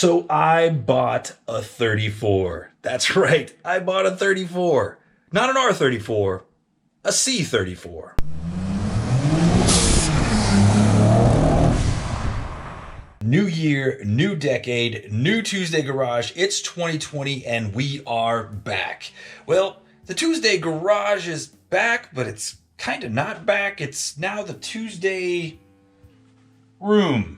So I bought a 34. That's right, I bought a 34. Not an R34, a C34. New year, new decade, new TueZday Garage. It's 2020 and we are back. Well, the TueZday Garage is back, but it's kind of not back. It's now the TueZday room.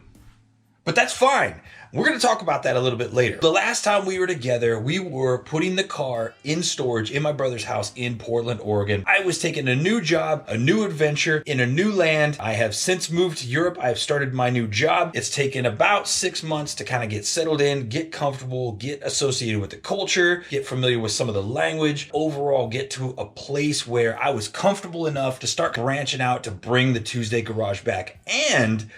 But that's fine. We're going to talk about that a little bit later. The last time we were together, we were putting the car in storage in my brother's house in Portland, Oregon. I was taking a new job, a new adventure in a new land. I have since moved to Europe. I've started my new job. It's taken about 6 months to kind of get settled in, get comfortable, get associated with the culture, get familiar with some of the language, overall get to a place where I was comfortable enough to start branching out to bring the TueZday Garage back. And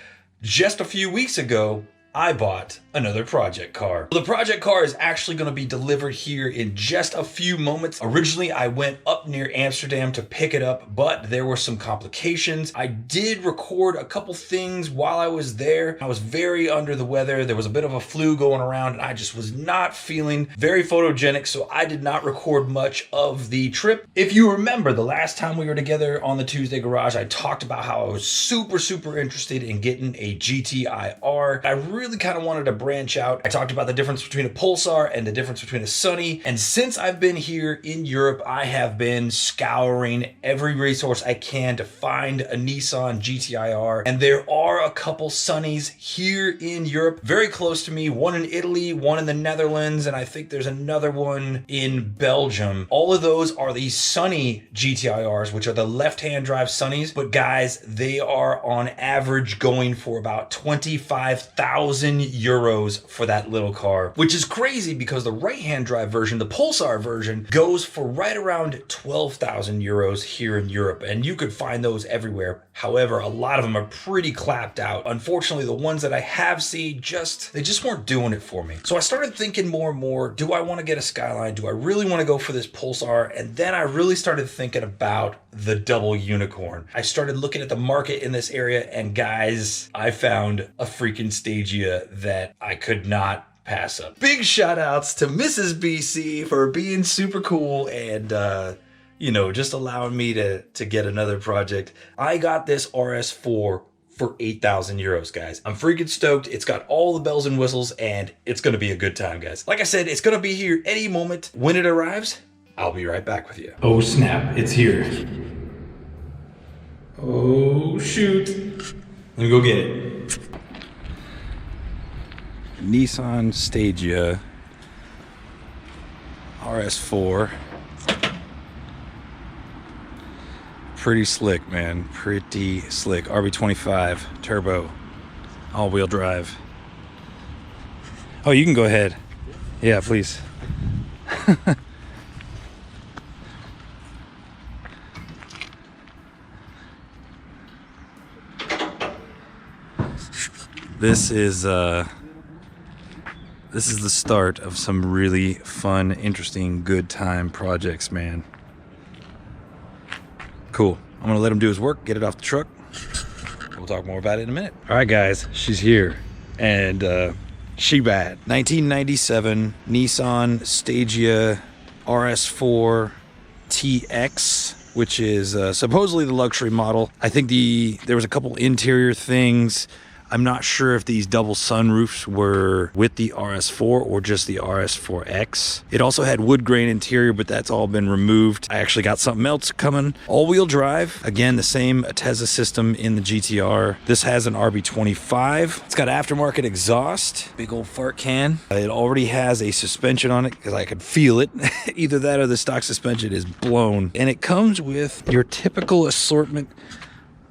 just a few weeks ago, I bought another project car. The project car is actually going to be delivered here in just a few moments. Originally, I went up near Amsterdam to pick it up, but there were some complications. I did record a couple things while I was there. I was very under the weather. There was a bit of a flu going around and I just was not feeling very photogenic, so I did not record much of the trip. If you remember the last time we were together on the TueZday Garage, I talked about how I was super interested in getting a GTI R. I really kind of wanted to branch out. I talked about the difference between a Pulsar and the difference between a Sunny. And since I've been here in Europe, I have been scouring every resource I can to find a Nissan GTI R. And there are a couple Sunnies here in Europe, very close to me. One in Italy, one in the Netherlands, and I think there's another one in Belgium. All of those are the Sunny GTI Rs, which are the left-hand drive Sunnies. But guys, they are on average going for about 25,000 euros for that little car, which is crazy because the right-hand drive version, the Pulsar version, goes for right around 12,000 euros here in Europe, and you could find those everywhere. However, a lot of them are pretty clapped out. Unfortunately, the ones that I have seen they just weren't doing it for me. So I started thinking more and more, do I want to get a Skyline? Do I really want to go for this Pulsar? And then I really started thinking about the double unicorn. I started looking at the market in this area, and guys, I found a freaking Stagia that I could not pass up. Big shout outs to Mrs. BC for being super cool and just allowing me to get another project. I got this RS4 for 8,000 euros, guys. I'm freaking stoked. It's got all the bells and whistles and it's gonna be a good time, guys. Like I said, it's gonna be here any moment. When it arrives, I'll be right back with you. Oh snap, it's here. Oh shoot. Let me go get it. Nissan Stagia RS4. Pretty slick, man. Pretty slick. RB25 turbo, all-wheel drive. Oh, you can go ahead. Yeah, please. This is the start of some really fun, interesting, good time projects, man. Cool. I'm gonna let him do his work, get it off the truck. We'll talk more about it in a minute. All right, guys, she's here, and she bad. 1997 Nissan Stagia RS4 TX, which is supposedly the luxury model. I think there was a couple interior things. I'm not sure if these double sunroofs were with the RS4 or just the RS4X. It also had wood grain interior, but that's all been removed. I actually got something else coming. All-wheel drive. Again, the same Ateza system in the GTR. This has an RB25. It's got aftermarket exhaust. Big old fart can. It already has a suspension on it because I could feel it. Either that or the stock suspension is blown. And it comes with your typical assortment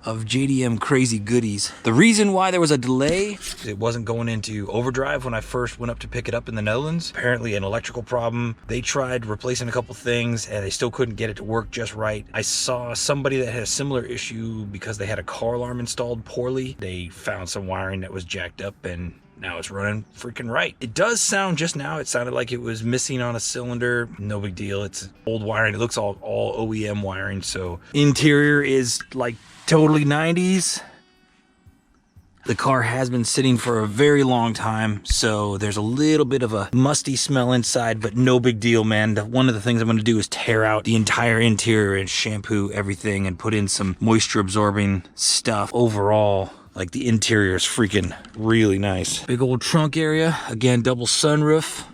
of JDM crazy goodies. The reason why there was a delay, it wasn't going into overdrive when I first went up to pick it up in the Netherlands. Apparently an electrical problem. They tried replacing a couple things and they still couldn't get it to work just right. I saw somebody that had a similar issue because they had a car alarm installed poorly. They found some wiring that was jacked up and now it's running freaking right. It does sound, just now it sounded like it was missing on a cylinder. No big deal. It's old wiring. It looks all OEM wiring. So interior is like totally 90s. The car has been sitting for a very long time, so there's a little bit of a musty smell inside, but no big deal, man. One of the things I'm going to do is tear out the entire interior and shampoo everything and put in some moisture absorbing stuff. Overall, like, the interior is freaking really nice. Big old trunk area. Again, double sunroof.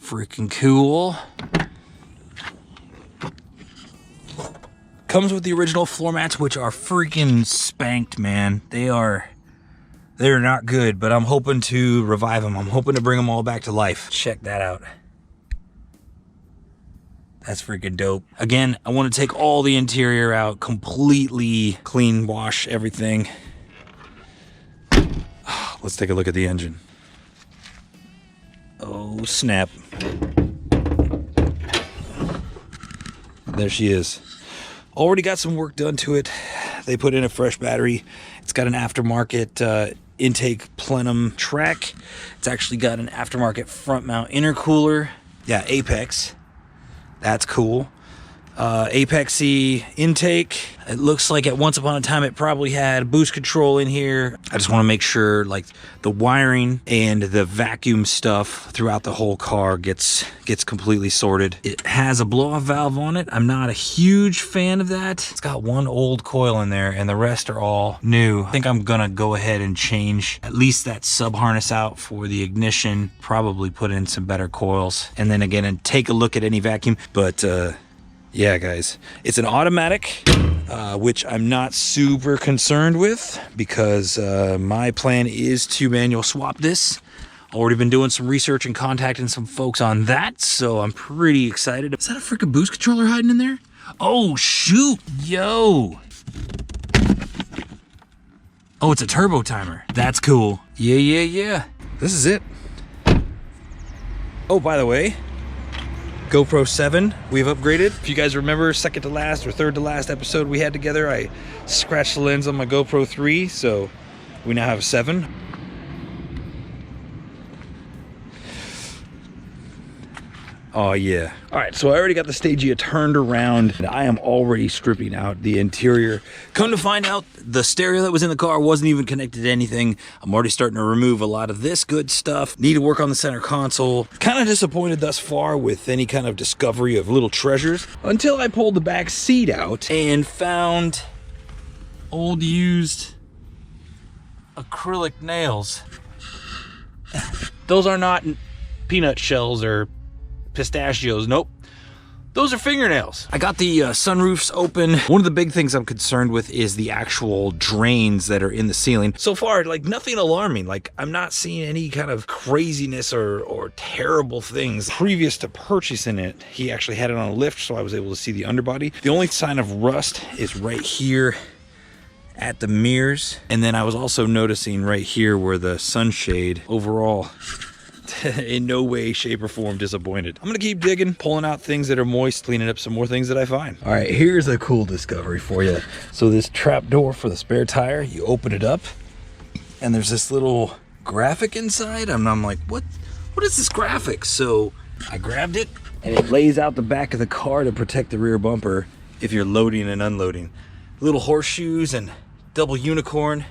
Freaking cool. Comes with the original floor mats, which are freaking spanked, man. They're not good, but I'm hoping to revive them. I'm hoping to bring them all back to life. Check that out. That's freaking dope. Again, I want to take all the interior out, completely clean wash everything. Let's take a look at the engine. Oh, snap. There she is. Already got some work done to it. They put in a fresh battery. It's got an aftermarket intake plenum track. It's actually got an aftermarket front mount intercooler. Yeah, Apex. That's cool. Apexy intake. It looks like at once upon a time it probably had boost control in here. I just want to make sure, like, the wiring and the vacuum stuff throughout the whole car gets completely sorted. It has a blow-off valve on it. I'm not a huge fan of that. It's got one old coil in there and the rest are all new. I think I'm gonna go ahead and change at least that sub harness out for the ignition, probably put in some better coils, and then again and take a look at any vacuum. But yeah, guys, it's an automatic, which I'm not super concerned with because my plan is to manual swap this. Already been doing some research and contacting some folks on that, so I'm pretty excited. Is that a freaking boost controller hiding in there? Oh, shoot, yo. Oh, it's a turbo timer. That's cool. Yeah. This is it. Oh, by the way, GoPro 7 we've upgraded. If you guys remember, second to last or third to last episode we had together, I scratched the lens on my GoPro 3, so we now have a 7. Oh yeah. All right, so I already got the Stagia turned around and I am already stripping out the interior. Come to find out, the stereo that was in the car wasn't even connected to anything. I'm already starting to remove a lot of this good stuff. Need to work on the center console. Kind of disappointed thus far with any kind of discovery of little treasures until I pulled the back seat out and found old used acrylic nails. Those are not peanut shells or pistachios, nope. Those are fingernails. I got the sunroofs open. One of the big things I'm concerned with is the actual drains that are in the ceiling. So far, like, nothing alarming. Like, I'm not seeing any kind of craziness or terrible things. Previous to purchasing it, he actually had it on a lift, so I was able to see the underbody. The only sign of rust is right here at the mirrors. And then I was also noticing right here where the sunshade overall, in no way, shape, or form disappointed. I'm gonna keep digging, pulling out things that are moist, cleaning up some more things that I find. All right, here's a cool discovery for you. So this trap door for the spare tire, you open it up, and there's this little graphic inside, and I'm like, what is this graphic? So I grabbed it, and it lays out the back of the car to protect the rear bumper if you're loading and unloading. Little horseshoes and double unicorn.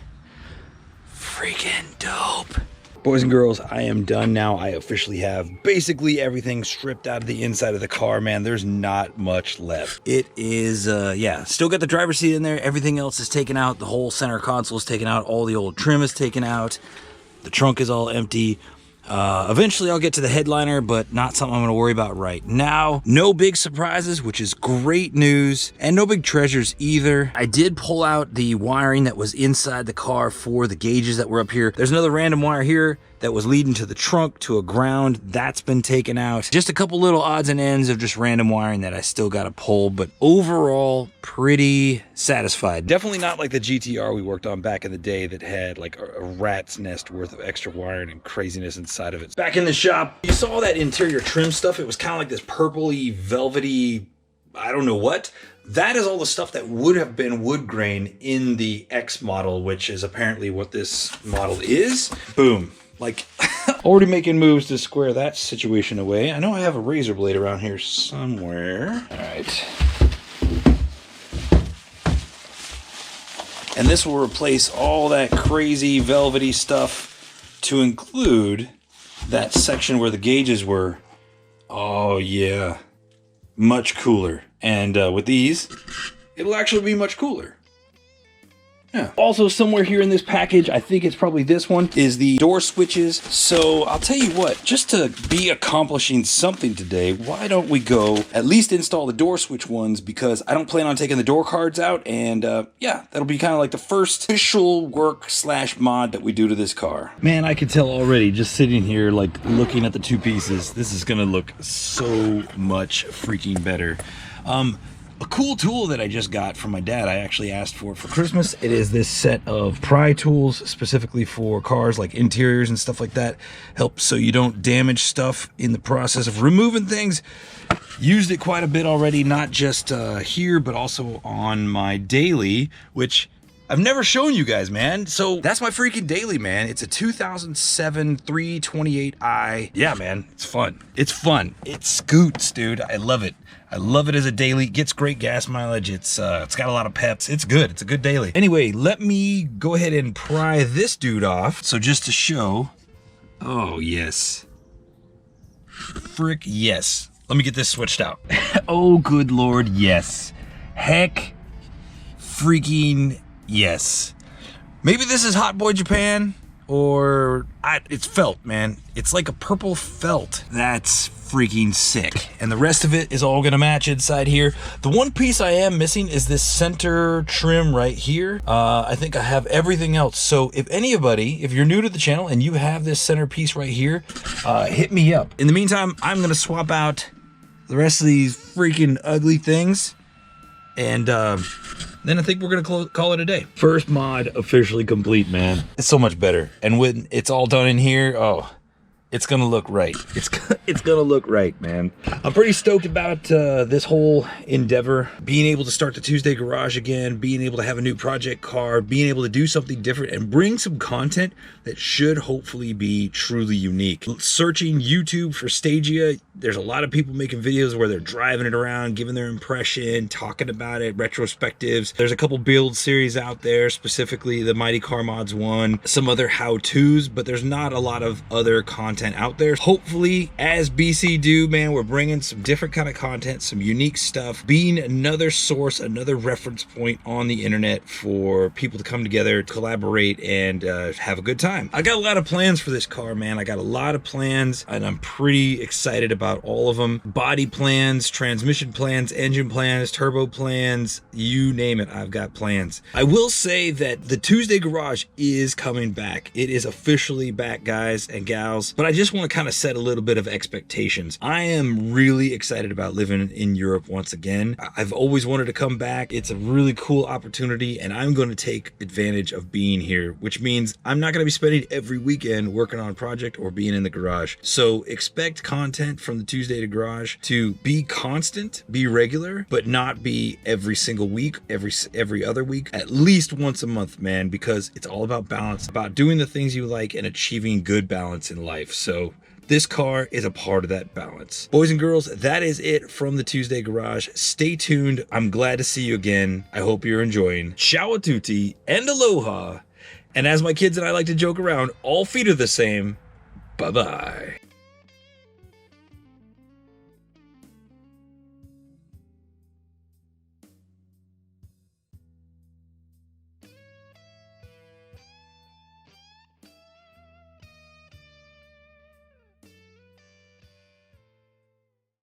Freaking dope. Boys and girls, I am done now. I officially have basically everything stripped out of the inside of the car, man. There's not much left. It is, yeah, still got the driver's seat in there. Everything else is taken out. The whole center console is taken out. All the old trim is taken out. The trunk is all empty. Eventually I'll get to the headliner, but not something I'm going to worry about right now. No big surprises, which is great news, and no big treasures either. I did pull out the wiring that was inside the car for the gauges that were up here. There's another random wire here that was leading to the trunk to a ground. That's been taken out. Just a couple little odds and ends of just random wiring that I still got to pull, but overall pretty satisfied. Definitely not like the GTR we worked on back in the day that had like a rat's nest worth of extra wiring and craziness inside of it. Back in the shop, you saw that interior trim stuff. It was kind of like this purpley, velvety, I don't know what. That is all the stuff that would have been wood grain in the X model, which is apparently what this model is. Boom. Like, already making moves to square that situation away. I know I have a razor blade around here somewhere. All right. And this will replace all that crazy velvety stuff to include that section where the gauges were. Oh yeah, much cooler. And with these, it'll actually be much cooler. Yeah. Also somewhere here in this package, I think it's probably this one, is the door switches. So I'll tell you what, just to be accomplishing something today, why don't we go at least install the door switch ones, because I don't plan on taking the door cards out. And yeah, that'll be kind of like the first official work / mod that we do to this car. Man, I can tell already just sitting here, like looking at the two pieces, this is gonna look so much freaking better. A cool tool that I just got from my dad, I actually asked for Christmas. It is this set of pry tools specifically for cars, like interiors and stuff like that. Helps so you don't damage stuff in the process of removing things. Used it quite a bit already, not just here, but also on my daily, which I've never shown you guys, man. So that's my freaking daily, man. It's a 2007 328i. Yeah, man, it's fun. It's fun. It scoots, dude. I love it. I love it as a daily. Gets great gas mileage. It's got a lot of peps. It's good. It's a good daily. Anyway, let me go ahead and pry this dude off. So just to show. Oh, yes. Frick, yes. Let me get this switched out. Oh, good Lord, yes. Heck freaking yes. Maybe this is Hot Boy Japan, or it's felt, man. It's like a purple felt. That's freaking sick. And the rest of it is all gonna match inside here. The one piece I am missing is this center trim right here. I think I have everything else. So if anybody, if you're new to the channel and you have this center piece right here, hit me up. In the meantime, I'm gonna swap out the rest of these freaking ugly things, and then I think we're gonna call it a day. First mod officially complete, man. It's so much better. And when it's all done in here, oh, it's gonna look right. It's gonna look right, man. I'm pretty stoked about this whole endeavor. Being able to start the TueZday Garage again, being able to have a new project car, being able to do something different and bring some content that should hopefully be truly unique. Searching YouTube for Stagia, there's a lot of people making videos where they're driving it around, giving their impression, talking about it, retrospectives. There's a couple build series out there, specifically the Mighty Car Mods one, some other how-tos, but there's not a lot of other content out there. Hopefully, as BC do, man, we're bringing some different kind of content, some unique stuff, being another source, another reference point on the internet for people to come together, collaborate, and have a good time. I got a lot of plans for this car, man. I got a lot of plans, and I'm pretty excited about all of them. Body plans, transmission plans, engine plans, turbo plans, you name it, I've got plans. I will say that the TueZday Garage is coming back. It is officially back, guys and gals, but I just want to kind of set a little bit of expectations. I am really excited about living in Europe once again. I've always wanted to come back. It's a really cool opportunity, and I'm going to take advantage of being here, which means I'm not going to be spending every weekend working on a project or being in the garage. So expect content from the TueZday Garage to be constant, be regular, but not be every single week, every other week, at least once a month, man, because it's all about balance, about doing the things you like and achieving good balance in life. So this car is a part of that balance. Boys and girls, that is it from the TueZday Garage. Stay tuned. I'm glad to see you again. I hope you're enjoying. Ciao a tutti and aloha. And as my kids and I like to joke around, all feet are the same. Bye-bye.